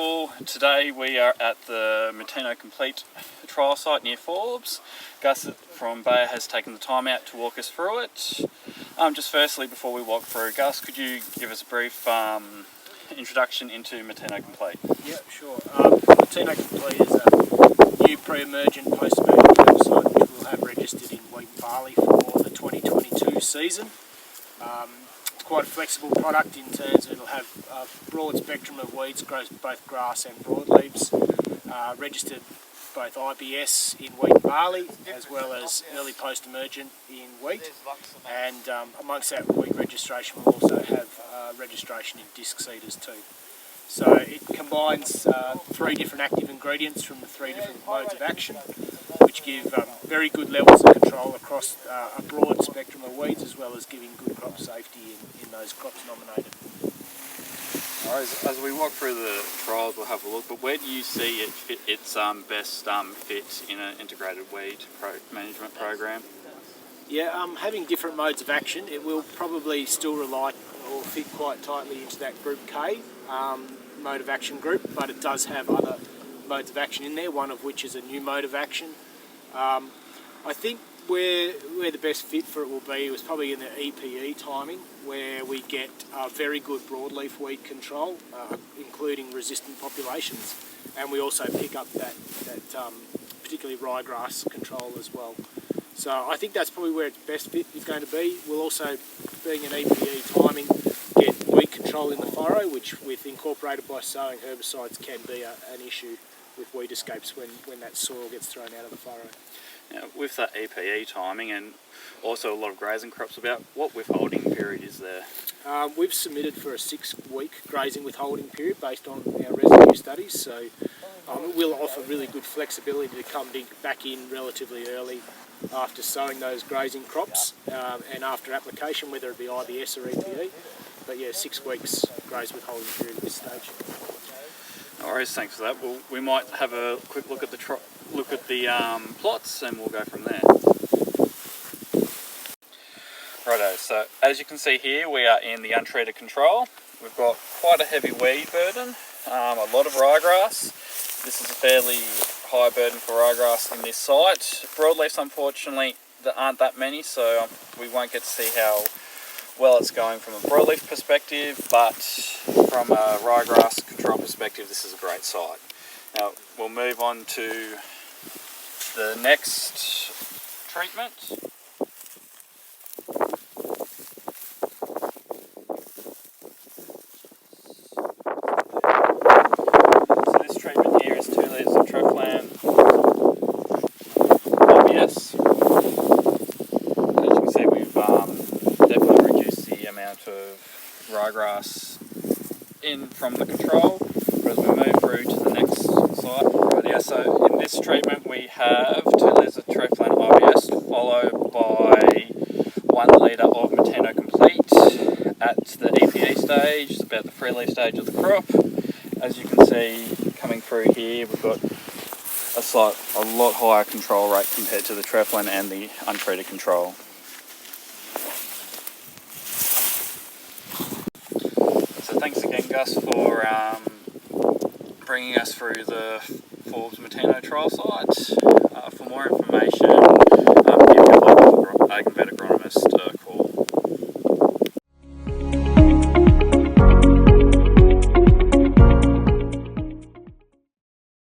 people. Today we are at the Mateno Complete trial site near Forbes. Gus from Bayer has taken the time out to walk us through it. Just firstly, before we walk through, Gus, could you give us a brief introduction into Mateno Complete? Yeah, sure. Mateno Complete is a new pre-emergent post-emergent herbicide which we'll have registered in wheat and barley for the 2022 season. Quite a flexible product in terms of it'll have a broad spectrum of weeds, grows both grass and broadleaves, registered both IBS in wheat and barley as well as early post-emergent in wheat, and amongst that wheat registration we'll also have registration in disc seeders too. So it combines 3 different active ingredients from the 3 different modes of action, which give very good levels of control across a broad spectrum of weeds, as well as giving good crop safety in those crops nominated. Alright, as we walk through the trials we'll have a look, but where do you see its best fit in an integrated weed management program? Yeah, having different modes of action, it will probably still rely or fit quite tightly into that Group K mode of action group, but it does have other modes of action in there, one of which is a new mode of action. I think where the best fit for it will be was probably in the EPE timing, where we get very good broadleaf weed control, including resistant populations, and we also pick up that particularly ryegrass control as well. So I think that's probably where its best fit is going to be. We'll also, being an EPE timing, get weed control in the furrow, which with incorporated by sowing herbicides can be an issue with weed escapes when that soil gets thrown out of the furrow. Now, with that EPE timing and also a lot of grazing crops about, what withholding period is there? We've submitted for a 6-week grazing withholding period based on our residue studies, so it will offer really good flexibility to come back in relatively early after sowing those grazing crops and after application, whether it be IBS or EPE. But yeah, 6 weeks graze withholding period at this stage. No worries, thanks for that. Well, we might have a quick look at the plots and we'll go from there. Righto, so as you can see here, we are in the untreated control. We've got quite a heavy weed burden, a lot of ryegrass. This is a fairly high burden for ryegrass in this site. Broadleafs, unfortunately, there aren't that many, so we won't get to see how well it's going from a broadleaf perspective, but from a ryegrass control perspective, this is a great site. Now, we'll move on to the next treatment. So this treatment here is 2 litres of Treflan IBS. As you can see, we've definitely reduced the amount of ryegrass in from the control. But as we move through to the next site, right, yeah, so in this treatment we have 2 litres of Treflan IBS followed by 1 litre of Mateno Complete at the EPE stage, about the free-leaf stage of the crop. As you can see coming through here, we've got a lot higher control rate compared to the Treflan and the untreated control. So thanks again, Gus, for bringing us through the Forbes Mateno trial site.